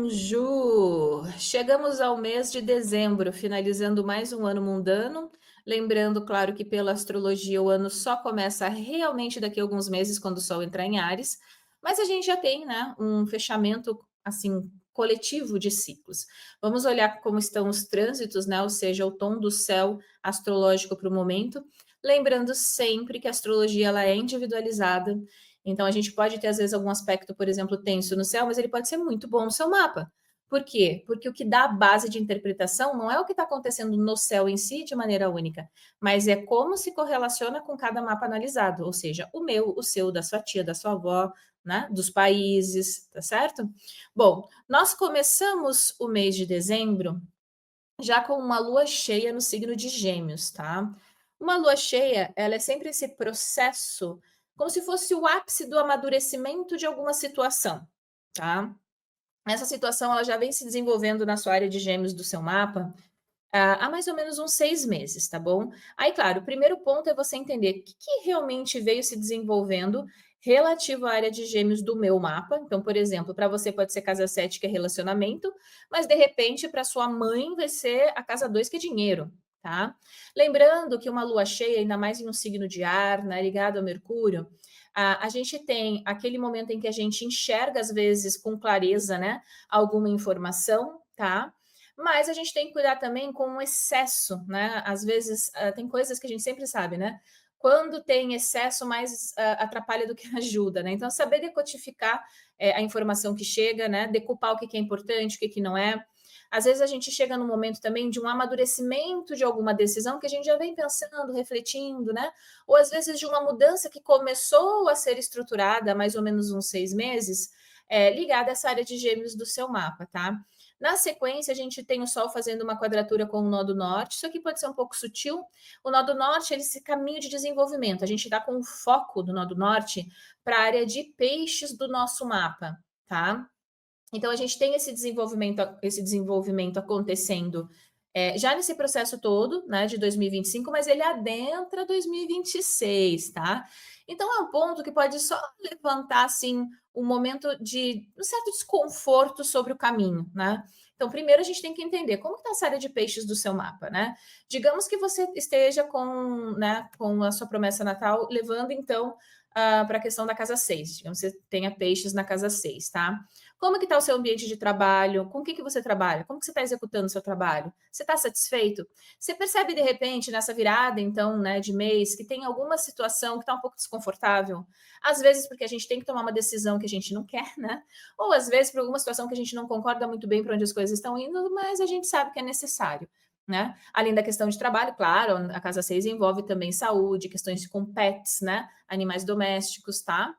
Bonjour! Chegamos ao mês de dezembro, finalizando mais um ano mundano. Lembrando, claro, que pela astrologia o ano só começa realmente daqui a alguns meses, quando o Sol entrar em Áries, mas a gente já tem, né, um fechamento assim coletivo de ciclos. Vamos olhar como estão os trânsitos, né, ou seja, o tom do céu astrológico para o momento. Lembrando sempre que a astrologia ela é individualizada, então a gente pode ter às vezes algum aspecto, por exemplo, tenso no céu, mas ele pode ser muito bom no seu mapa. Por quê? Porque o que dá a base de interpretação não é o que está acontecendo no céu em si de maneira única, mas é como se correlaciona com cada mapa analisado, ou seja, o meu, o seu, da sua tia, da sua avó, né, dos países, tá certo? Bom, nós começamos o mês de dezembro já com uma lua cheia no signo de Gêmeos, tá? Uma lua cheia, ela é sempre esse processo, como se fosse o ápice do amadurecimento de alguma situação, tá? Essa situação ela já vem se desenvolvendo na sua área de Gêmeos do seu mapa há mais ou menos uns 6 meses, tá bom? Aí, claro, o primeiro ponto é você entender o que realmente veio se desenvolvendo relativo à área de Gêmeos do meu mapa. Então, por exemplo, para você pode ser casa 7 que é relacionamento, mas de repente para sua mãe vai ser a casa 2 que é dinheiro, tá? Lembrando que uma lua cheia, ainda mais em um signo de ar, né, ligado a Mercúrio, a gente tem aquele momento em que a gente enxerga, às vezes, com clareza, né, alguma informação, tá? Mas a gente tem que cuidar também com o excesso, né? Às vezes, tem coisas que a gente sempre sabe, né? Quando tem excesso, mais atrapalha do que ajuda, né? Então, saber decodificar a informação que chega, né? Decupar o que é importante, o que não é. Às vezes a gente chega num momento também de um amadurecimento de alguma decisão que a gente já vem pensando, refletindo, né? Ou às vezes de uma mudança que começou a ser estruturada há mais ou menos uns 6 meses, ligada a essa área de gêmeos do seu mapa, tá? Na sequência, a gente tem o Sol fazendo uma quadratura com o nó do norte. Isso aqui pode ser um pouco sutil. O nó do norte, ele é esse caminho de desenvolvimento. A gente está com o foco do nó do norte para a área de peixes do nosso mapa, tá? Então, a gente tem esse desenvolvimento acontecendo já nesse processo todo, né, de 2025, mas ele adentra 2026, tá? Então, é um ponto que pode só levantar, assim, um momento de um certo desconforto sobre o caminho, né? Então, primeiro a gente tem que entender como está essa área de peixes do seu mapa, né? Digamos que você esteja com, né, com a sua promessa natal, levando, então, para a questão da casa 6. Digamos que você tenha peixes na casa 6, tá? Como que está o seu ambiente de trabalho? Com o que você trabalha? Como que você está executando o seu trabalho? Você está satisfeito? Você percebe, de repente, nessa virada, então, né, de mês, que tem alguma situação que está um pouco desconfortável? Às vezes porque a gente tem que tomar uma decisão que a gente não quer, né? Ou às vezes por alguma situação que a gente não concorda muito bem para onde as coisas estão indo, mas a gente sabe que é necessário. Né? Além da questão de trabalho, claro, a casa 6 envolve também saúde, questões com pets, né? Animais domésticos, tá?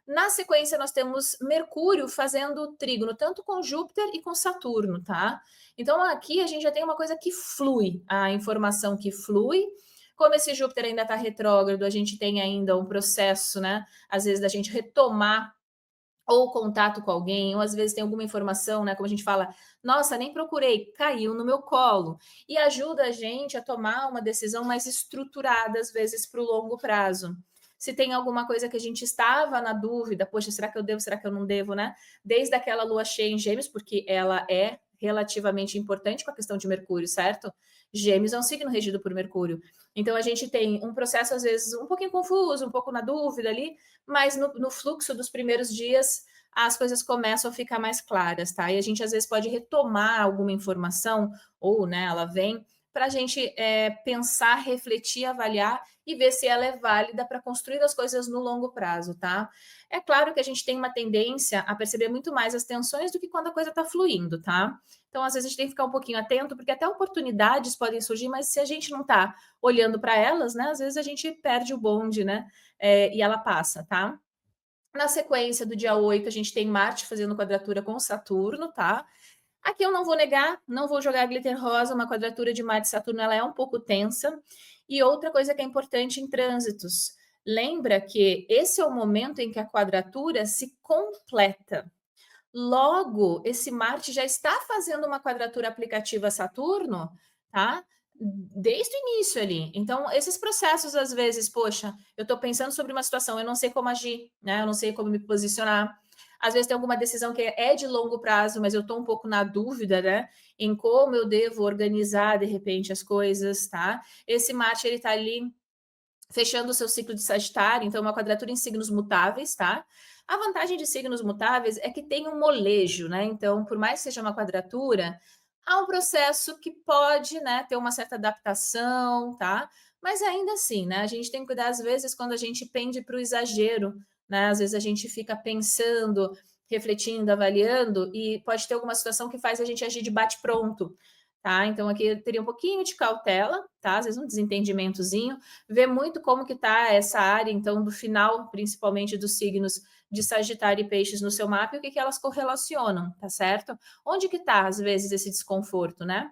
Na sequência, nós temos Mercúrio fazendo trígono, tanto com Júpiter e com Saturno, tá? Então, aqui a gente já tem uma coisa que flui, a informação que flui. Como esse Júpiter ainda está retrógrado, a gente tem ainda um processo, né? Às vezes, da gente retomar ou contato com alguém, ou às vezes tem alguma informação, né? Como a gente fala, nossa, nem procurei, caiu no meu colo. E ajuda a gente a tomar uma decisão mais estruturada, às vezes, para o longo prazo. Se tem alguma coisa que a gente estava na dúvida, poxa, será que eu devo, será que eu não devo, né? Desde aquela lua cheia em Gêmeos, porque ela é relativamente importante com a questão de Mercúrio, certo? Gêmeos é um signo regido por Mercúrio. Então a gente tem um processo, às vezes, um pouquinho confuso, um pouco na dúvida ali, mas no fluxo dos primeiros dias as coisas começam a ficar mais claras, tá? E a gente às vezes pode retomar alguma informação, ou né, ela vem, para a gente pensar, refletir, avaliar e ver se ela é válida para construir as coisas no longo prazo, tá? É claro que a gente tem uma tendência a perceber muito mais as tensões do que quando a coisa está fluindo, tá? Então, às vezes, a gente tem que ficar um pouquinho atento, porque até oportunidades podem surgir, mas se a gente não está olhando para elas, né? Às vezes a gente perde o bonde, né? E ela passa, tá? Na sequência do dia 8, a gente tem Marte fazendo quadratura com Saturno, tá? Aqui eu não vou negar, não vou jogar glitter rosa, uma quadratura de Marte e Saturno, ela é um pouco tensa. E outra coisa que é importante em trânsitos, lembra que esse é o momento em que a quadratura se completa. Logo, esse Marte já está fazendo uma quadratura aplicativa a Saturno, tá? Desde o início ali. Então, esses processos, às vezes, poxa, eu estou pensando sobre uma situação, eu não sei como agir, né? Eu não sei como me posicionar. Às vezes tem alguma decisão que é de longo prazo, mas eu estou um pouco na dúvida, né, em como eu devo organizar, de repente, as coisas, tá. Esse Marte ele está ali fechando o seu ciclo de Sagitário, então uma quadratura em signos mutáveis, tá? A vantagem de signos mutáveis é que tem um molejo, né? Então, por mais que seja uma quadratura, há um processo que pode, né, ter uma certa adaptação, tá? Mas ainda assim, né, a gente tem que cuidar às vezes quando a gente pende para o exagero, né? Às vezes a gente fica pensando, refletindo, avaliando e pode ter alguma situação que faz a gente agir de bate-pronto, tá? Então aqui eu teria um pouquinho de cautela, tá? Às vezes um desentendimentozinho, ver muito como que está essa área, então, do final, principalmente dos signos de Sagitário e Peixes no seu mapa e o que, que elas correlacionam, tá certo? Onde que está, às vezes, esse desconforto, né?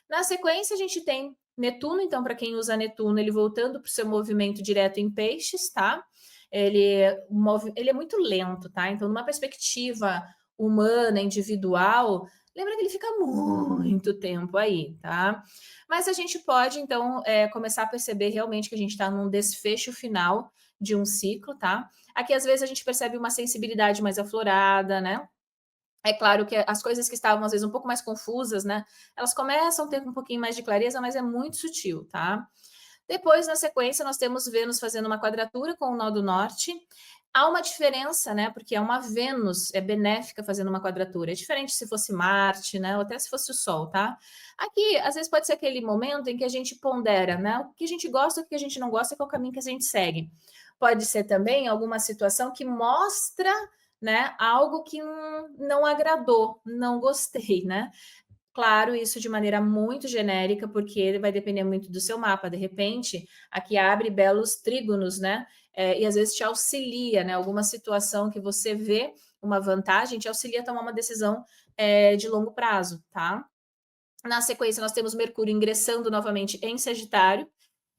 Na sequência, a gente tem Netuno, então, para quem usa Netuno, ele voltando para o seu movimento direto em Peixes, tá? Ele é muito lento, tá? Então, numa perspectiva humana, individual, lembra que ele fica muito tempo aí, tá? Mas a gente pode, então, começar a perceber realmente que a gente está num desfecho final de um ciclo, tá? Aqui, às vezes, a gente percebe uma sensibilidade mais aflorada, né? É claro que as coisas que estavam, às vezes, um pouco mais confusas, né? Elas começam a ter um pouquinho mais de clareza, mas é muito sutil, tá? Depois, na sequência, nós temos Vênus fazendo uma quadratura com o nó do norte. Há uma diferença, né? Porque é uma Vênus, é benéfica fazendo uma quadratura. É diferente se fosse Marte, né? Ou até se fosse o Sol, tá? Aqui, às vezes, pode ser aquele momento em que a gente pondera, né? O que a gente gosta, o que a gente não gosta, qual é o caminho que a gente segue. Pode ser também alguma situação que mostra, né, algo que não agradou, não gostei, né? Claro, isso de maneira muito genérica, porque ele vai depender muito do seu mapa. De repente, aqui abre belos trígonos, né? E às vezes te auxilia, né? Alguma situação que você vê uma vantagem, te auxilia a tomar uma decisão de longo prazo, tá? Na sequência, nós temos Mercúrio ingressando novamente em Sagitário.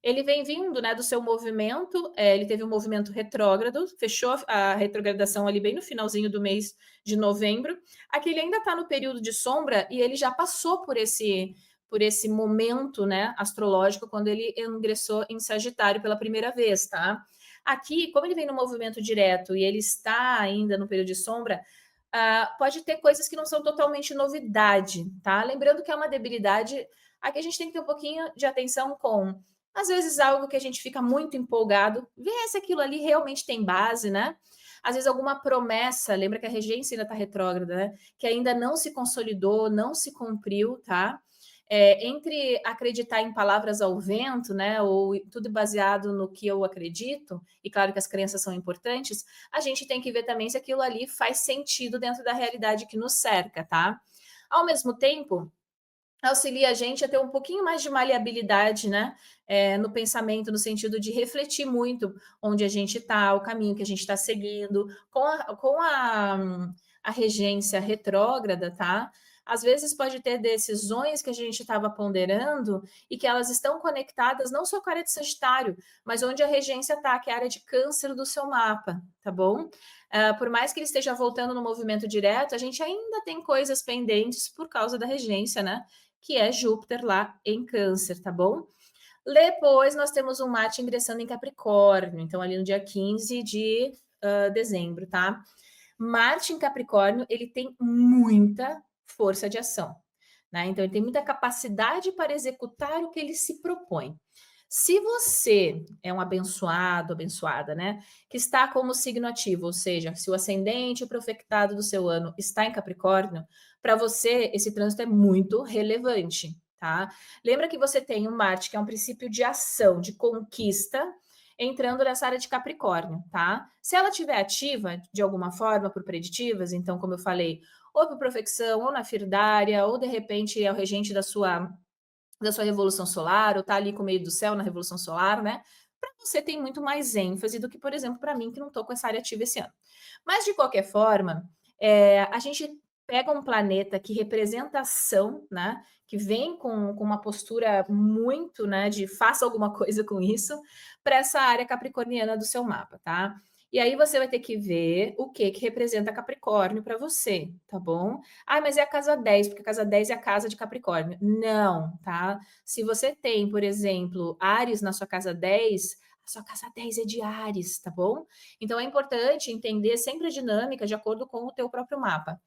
Ele vem vindo, né, do seu movimento, ele teve um movimento retrógrado, fechou a retrogradação ali bem no finalzinho do mês de novembro. Aqui ele ainda está no período de sombra e ele já passou por esse momento, né, astrológico quando ele ingressou em Sagitário pela primeira vez, tá? Aqui, como ele vem no movimento direto e ele está ainda no período de sombra, pode ter coisas que não são totalmente novidade, tá? Lembrando que é uma debilidade, aqui a gente tem que ter um pouquinho de atenção com às vezes algo que a gente fica muito empolgado, ver se aquilo ali realmente tem base, né? Às vezes alguma promessa, lembra que a regência ainda está retrógrada, né? Que ainda não se consolidou, não se cumpriu, tá? Entre acreditar em palavras ao vento, né? Ou tudo baseado no que eu acredito, e claro que as crenças são importantes, a gente tem que ver também se aquilo ali faz sentido dentro da realidade que nos cerca, tá? Ao mesmo tempo, auxilia a gente a ter um pouquinho mais de maleabilidade, né, no pensamento, no sentido de refletir muito onde a gente está, o caminho que a gente está seguindo, com a regência retrógrada, tá? Às vezes pode ter decisões que a gente estava ponderando e que elas estão conectadas não só com a área de Sagitário, mas onde a regência está, que é a área de Câncer do seu mapa, tá bom? Por mais que ele esteja voltando no movimento direto, a gente ainda tem coisas pendentes por causa da regência, né? Que é Júpiter lá em Câncer, tá bom? Depois nós temos um Marte ingressando em Capricórnio, então ali no dia 15 de dezembro, tá? Marte em Capricórnio, ele tem muita força de ação, né? Então ele tem muita capacidade para executar o que ele se propõe. Se você é um abençoado, abençoada, né, que está como signo ativo, ou seja, se o ascendente o profetado do seu ano está em Capricórnio, para você esse trânsito é muito relevante, tá? Lembra que você tem um Marte, que é um princípio de ação, de conquista, entrando nessa área de Capricórnio, tá? Se ela estiver ativa de alguma forma por preditivas, então, como eu falei, ou por profecção, ou na firdária, ou de repente é o regente da sua revolução solar, ou tá ali com o meio do céu na revolução solar, né? Para você tem muito mais ênfase do que, por exemplo, para mim, que não estou com essa área ativa esse ano. Mas, de qualquer forma, a gente pega um planeta que representa ação, né? Que vem com uma postura muito, né? De faça alguma coisa com isso, para essa área capricorniana do seu mapa, tá? E aí você vai ter que ver o que representa Capricórnio para você, tá bom? Ah, mas é a casa 10 porque a casa 10 é a casa de Capricórnio. Não, tá? Se você tem, por exemplo, Áries na sua casa 10, a sua casa 10 é de Áries, tá bom? Então é importante entender sempre a dinâmica de acordo com o teu próprio mapa.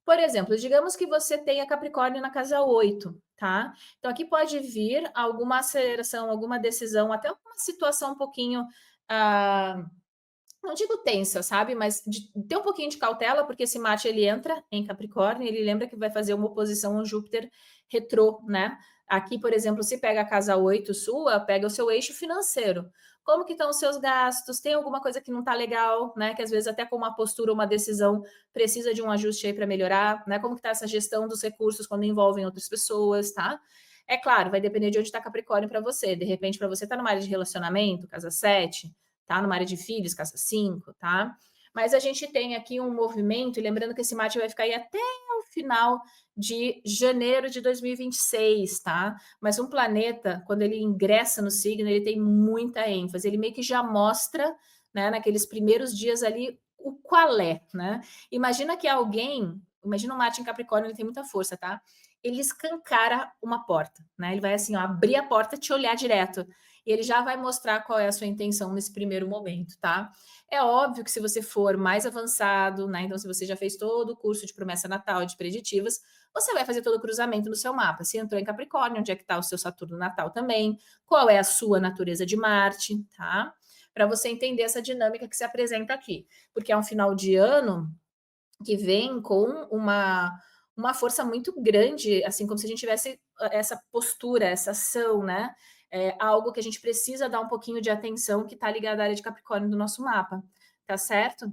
Por exemplo, digamos que você tenha Capricórnio na casa 8, tá? Então aqui pode vir alguma aceleração, alguma decisão, até uma situação um pouquinho, ah, não digo tensa, sabe, mas de ter um pouquinho de cautela, porque esse Marte ele entra em Capricórnio, ele lembra que vai fazer uma oposição ao Júpiter retrô, né. Aqui, por exemplo, se pega a casa 8 sua, pega o seu eixo financeiro. Como que estão os seus gastos? Tem alguma coisa que não está legal, né, que às vezes até com uma postura, uma decisão, precisa de um ajuste aí para melhorar, né. Como que está essa gestão dos recursos quando envolvem outras pessoas, tá. É claro, vai depender de onde está Capricórnio para você, de repente para você está numa área de relacionamento, casa 7, tá? Numa área de filhos, casa 5, tá? Mas a gente tem aqui um movimento, e lembrando que esse Marte vai ficar aí até o final de janeiro de 2026, tá? Mas um planeta, quando ele ingressa no signo, ele tem muita ênfase, ele meio que já mostra, né, naqueles primeiros dias ali, o qual é, né? Imagina que alguém, imagina um Marte em Capricórnio, ele tem muita força, tá? Ele escancara uma porta, né? Ele vai assim, ó, abrir a porta e te olhar direto e ele já vai mostrar qual é a sua intenção nesse primeiro momento, tá? É óbvio que se você for mais avançado, né? Então, se você já fez todo o curso de promessa natal, de preditivas, você vai fazer todo o cruzamento no seu mapa. Se entrou em Capricórnio, onde é que está o seu Saturno natal também? Qual é a sua natureza de Marte, tá? Para você entender essa dinâmica que se apresenta aqui. Porque é um final de ano que vem com uma força muito grande, assim, como se a gente tivesse essa postura, essa ação, né? É algo que a gente precisa dar um pouquinho de atenção que está ligado à área de Capricórnio do nosso mapa, tá certo?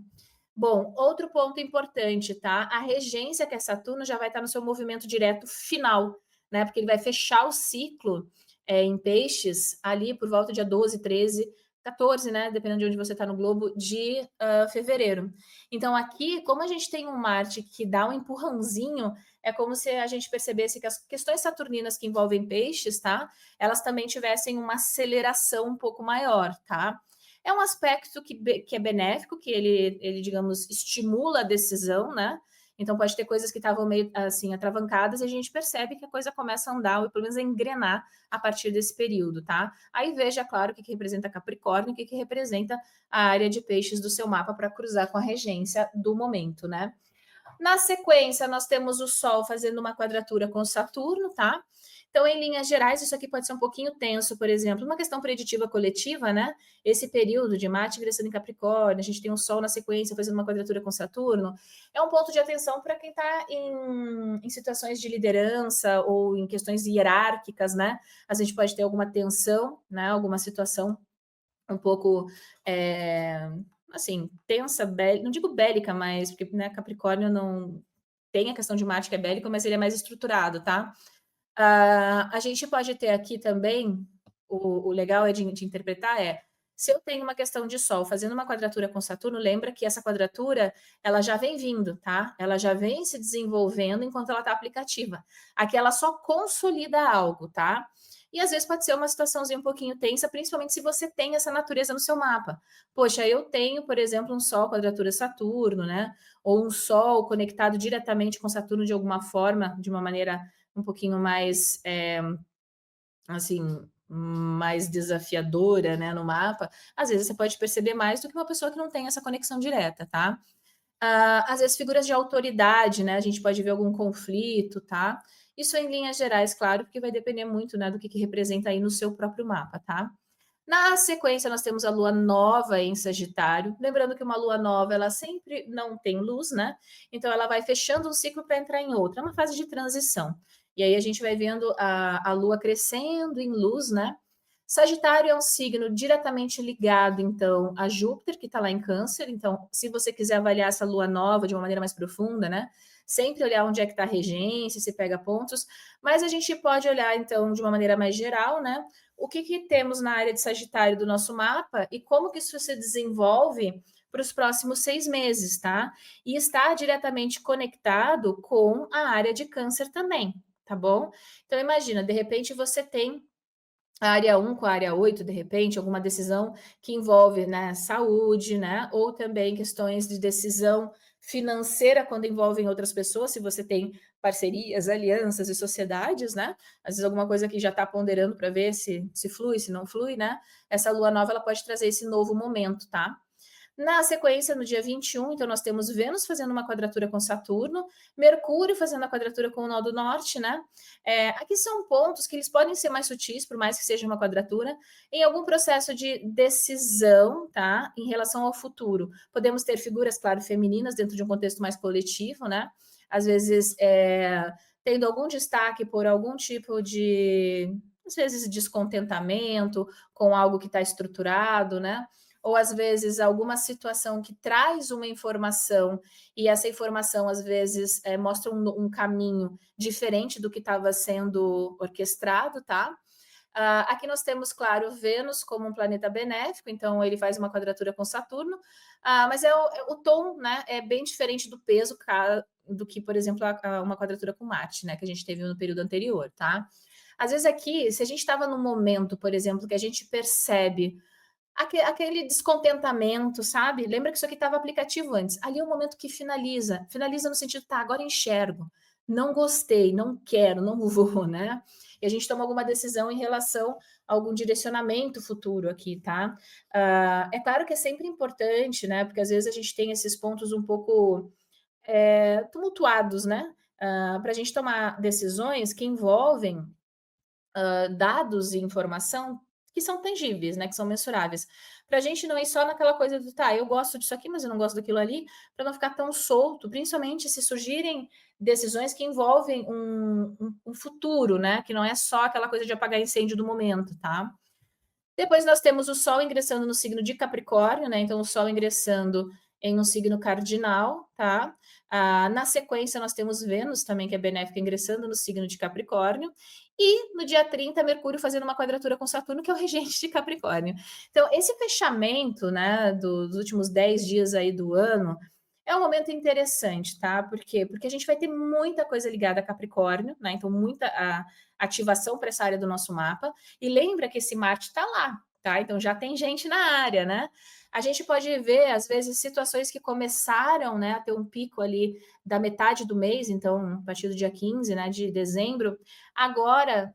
Bom, outro ponto importante, tá? A regência que é Saturno já vai estar no seu movimento direto final, né? Porque ele vai fechar o ciclo em peixes ali por volta dia 12, 13, 14, né? Dependendo de onde você está no globo, de fevereiro. Então, aqui, como a gente tem um Marte que dá um empurrãozinho, é como se a gente percebesse que as questões saturninas que envolvem peixes, tá? Elas também tivessem uma aceleração um pouco maior, tá? É um aspecto que é benéfico, que ele, digamos, estimula a decisão, né? Então, pode ter coisas que estavam meio assim atravancadas e a gente percebe que a coisa começa a andar, ou pelo menos a engrenar a partir desse período, tá? Aí veja, claro, o que representa Capricórnio, o que representa a área de peixes do seu mapa para cruzar com a regência do momento, né? Na sequência, nós temos o Sol fazendo uma quadratura com Saturno, tá? Então, em linhas gerais, isso aqui pode ser um pouquinho tenso, por exemplo, uma questão preditiva coletiva, né? Esse período de Marte ingressando em Capricórnio, a gente tem o Sol na sequência fazendo uma quadratura com Saturno, é um ponto de atenção para quem está em situações de liderança ou em questões hierárquicas, né? A gente pode ter alguma tensão, né? Alguma situação um pouco assim, tensa, não digo bélica, mas porque né, Capricórnio não tem a questão de Marte que é bélico, mas ele é mais estruturado, tá? A gente pode ter aqui também, o legal é de interpretar se eu tenho uma questão de Sol fazendo uma quadratura com Saturno, lembra que essa quadratura, ela já vem vindo, tá? Ela já vem se desenvolvendo enquanto ela está aplicativa. Aqui ela só consolida algo, tá? E às vezes pode ser uma situaçãozinha um pouquinho tensa, principalmente se você tem essa natureza no seu mapa. Poxa, eu tenho, por exemplo, um Sol quadratura Saturno, né? Ou um Sol conectado diretamente com Saturno de alguma forma, de uma maneira um pouquinho mais, assim, mais desafiadora, né, no mapa, às vezes você pode perceber mais do que uma pessoa que não tem essa conexão direta, tá? Às vezes figuras de autoridade, né, a gente pode ver algum conflito, tá? Isso em linhas gerais, claro, porque vai depender muito, né, do que representa aí no seu próprio mapa, tá? Na sequência, nós temos a lua nova em Sagitário. Lembrando que uma lua nova, ela sempre não tem luz, né? Então, ela vai fechando um ciclo para entrar em outro. É uma fase de transição. E aí, a gente vai vendo a lua crescendo em luz, né? Sagitário é um signo diretamente ligado, então, a Júpiter, que está lá em Câncer. Então, se você quiser avaliar essa lua nova de uma maneira mais profunda, né? Sempre olhar onde é que está a regência, se pega pontos. Mas a gente pode olhar, então, de uma maneira mais geral, né? O que temos na área de Sagitário do nosso mapa e como que isso se desenvolve para os próximos 6 meses, tá? E está diretamente conectado com a área de Câncer também, tá bom? Então, imagina, de repente você tem a área 1 com a área 8, de repente, alguma decisão que envolve, né, saúde, né, ou também questões de decisão financeira quando envolvem outras pessoas, se você tem parcerias, alianças e sociedades, né? Às vezes alguma coisa que já está ponderando para ver se flui, se não flui, né? Essa lua nova ela pode trazer esse novo momento, tá? Na sequência, no dia 21, então nós temos Vênus fazendo uma quadratura com Saturno, Mercúrio fazendo a quadratura com o nó do norte, né? Aqui são pontos que eles podem ser mais sutis, por mais que seja uma quadratura, em algum processo de decisão, tá? Em relação ao futuro. Podemos ter figuras, claro, femininas dentro de um contexto mais coletivo, né? Às vezes, tendo algum destaque por algum tipo de, às vezes, descontentamento com algo que está estruturado, né? Ou às vezes alguma situação que traz uma informação e essa informação às vezes mostra um caminho diferente do que estava sendo orquestrado, tá? Aqui nós temos, claro, Vênus como um planeta benéfico, então ele faz uma quadratura com Saturno, mas o tom, né, é bem diferente do peso do que, por exemplo, uma quadratura com Marte, né, que a gente teve no período anterior, tá? Às vezes aqui, se a gente estava num momento, por exemplo, que a gente percebe aquele descontentamento, sabe? Lembra que isso aqui estava aplicativo antes. Ali é o momento que finaliza. Finaliza no sentido, tá, agora enxergo. Não gostei, não quero, não vou, né? E a gente toma alguma decisão em relação a algum direcionamento futuro aqui, tá? É claro que é sempre importante, né? Porque às vezes a gente tem esses pontos um pouco tumultuados, né? Para a gente tomar decisões que envolvem dados e informação que são tangíveis, né, que são mensuráveis. Para a gente não ir só naquela coisa do, tá, eu gosto disso aqui, mas eu não gosto daquilo ali, para não ficar tão solto, principalmente se surgirem decisões que envolvem um futuro, né, que não é só aquela coisa de apagar incêndio do momento, tá? Depois nós temos o Sol ingressando no signo de Capricórnio, né? Então, o Sol ingressando em um signo cardinal, tá? Na sequência, nós temos Vênus também, que é benéfica, ingressando no signo de Capricórnio. E no dia 30, Mercúrio fazendo uma quadratura com Saturno, que é o regente de Capricórnio. Então, esse fechamento, né, dos últimos 10 dias aí do ano, é um momento interessante, tá? Por quê? Porque a gente vai ter muita coisa ligada a Capricórnio, né? Então, muita ativação para essa área do nosso mapa. E lembra que esse Marte está lá, tá? Então já tem gente na área, né? A gente pode ver, às vezes, situações que começaram, né, a ter um pico ali da metade do mês, então, a partir do dia 15, né, de dezembro, agora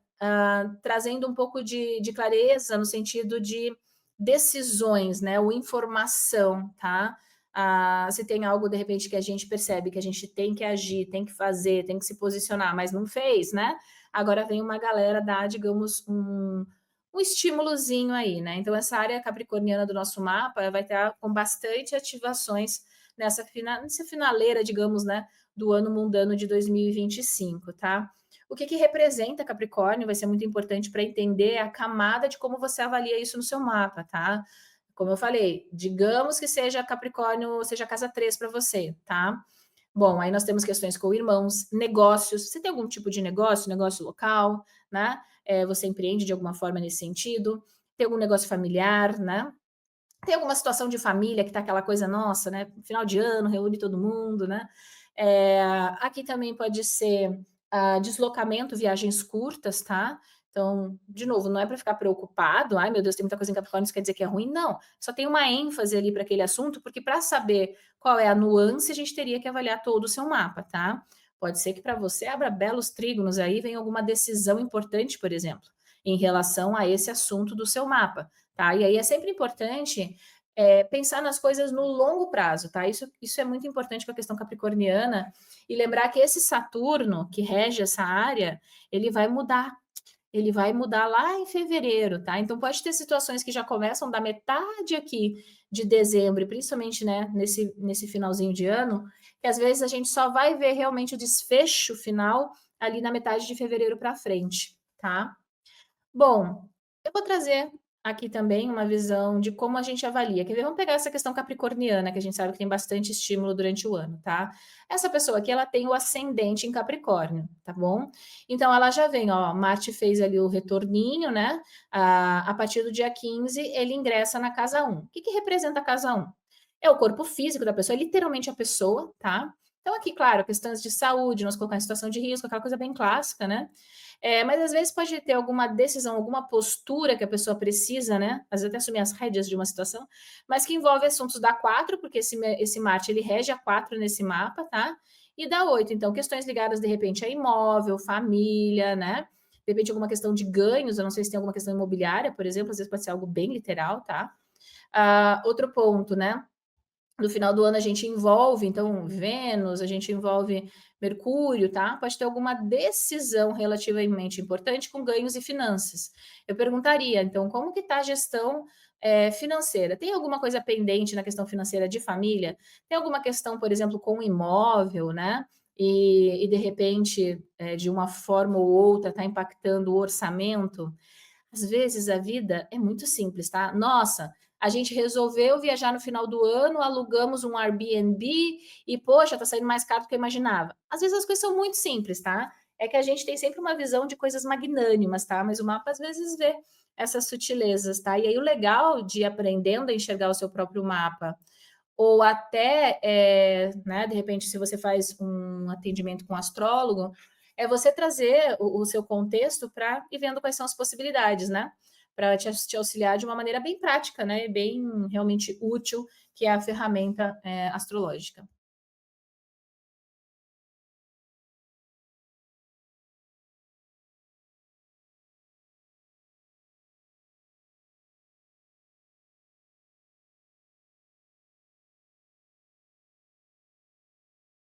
trazendo um pouco de clareza no sentido de decisões, né, ou informação, tá? Se tem algo, de repente, que a gente percebe que a gente tem que agir, tem que fazer, tem que se posicionar, mas não fez, né? Agora vem uma galera dar, digamos, um estímulozinho aí, né? Então, essa área capricorniana do nosso mapa vai estar com bastante ativações nessa finaleira, digamos, né, do ano mundano de 2025, tá? O que representa Capricórnio vai ser muito importante para entender a camada de como você avalia isso no seu mapa, tá? Como eu falei, digamos que seja Capricórnio, seja casa 3 para você, tá? Bom, aí nós temos questões com irmãos, negócios. Você tem algum tipo de negócio, negócio local, né? Você empreende de alguma forma nesse sentido? Tem algum negócio familiar, né? Tem alguma situação de família que tá aquela coisa nossa, né? Final de ano, reúne todo mundo, né? Aqui também pode ser deslocamento, viagens curtas, tá? Então, de novo, não é para ficar preocupado, ai meu Deus, tem muita coisa em Capricórnio, isso quer dizer que é ruim, não. Só tem uma ênfase ali para aquele assunto, porque para saber qual é a nuance, a gente teria que avaliar todo o seu mapa, tá? Pode ser que para você abra belos trígonos aí, venha alguma decisão importante, por exemplo, em relação a esse assunto do seu mapa, tá? E aí é sempre importante pensar nas coisas no longo prazo, tá? Isso é muito importante para a questão capricorniana e lembrar que esse Saturno que rege essa área, ele vai mudar. Ele vai mudar lá em fevereiro, tá? Então pode ter situações que já começam da metade aqui de dezembro, principalmente, né, nesse finalzinho de ano, que às vezes a gente só vai ver realmente o desfecho final ali na metade de fevereiro para frente, tá? Bom, eu vou trazer aqui também uma visão de como a gente avalia. Quer ver? Vamos pegar essa questão capricorniana, que a gente sabe que tem bastante estímulo durante o ano, tá? Essa pessoa aqui, ela tem o ascendente em Capricórnio, tá bom? Então, ela já vem, ó, Marte fez ali o retorninho, né? A partir do dia 15, ele ingressa na casa 1. O que representa a casa 1? É o corpo físico da pessoa, é literalmente a pessoa, tá? Então, aqui, claro, questões de saúde, nós colocar em situação de risco, aquela coisa bem clássica, né? Mas às vezes pode ter alguma decisão, alguma postura que a pessoa precisa, né? Às vezes até assumir as rédeas de uma situação, mas que envolve assuntos da 4, porque esse Marte ele rege a 4 nesse mapa, tá? E dá 8. Então, questões ligadas, de repente, a imóvel, família, né? De repente, alguma questão de ganhos, eu não sei se tem alguma questão imobiliária, por exemplo, às vezes pode ser algo bem literal, tá? Outro ponto, né? No final do ano a gente envolve, então, Vênus, a gente envolve Mercúrio, tá? Pode ter alguma decisão relativamente importante com ganhos e finanças. Eu perguntaria, então, como que está a gestão financeira? Tem alguma coisa pendente na questão financeira de família? Tem alguma questão, por exemplo, com imóvel, né? E de repente, de uma forma ou outra, está impactando o orçamento? Às vezes a vida é muito simples, tá? Nossa, a gente resolveu viajar no final do ano, alugamos um Airbnb e, poxa, tá saindo mais caro do que eu imaginava. Às vezes as coisas são muito simples, tá? É que a gente tem sempre uma visão de coisas magnânimas, tá? Mas o mapa às vezes vê essas sutilezas, tá? E aí o legal de ir aprendendo a enxergar o seu próprio mapa, ou até, né, de repente, se você faz um atendimento com um astrólogo, é você trazer o seu contexto para ir vendo quais são as possibilidades, né? Para te auxiliar de uma maneira bem prática, né? E bem realmente útil, que é a ferramenta astrológica.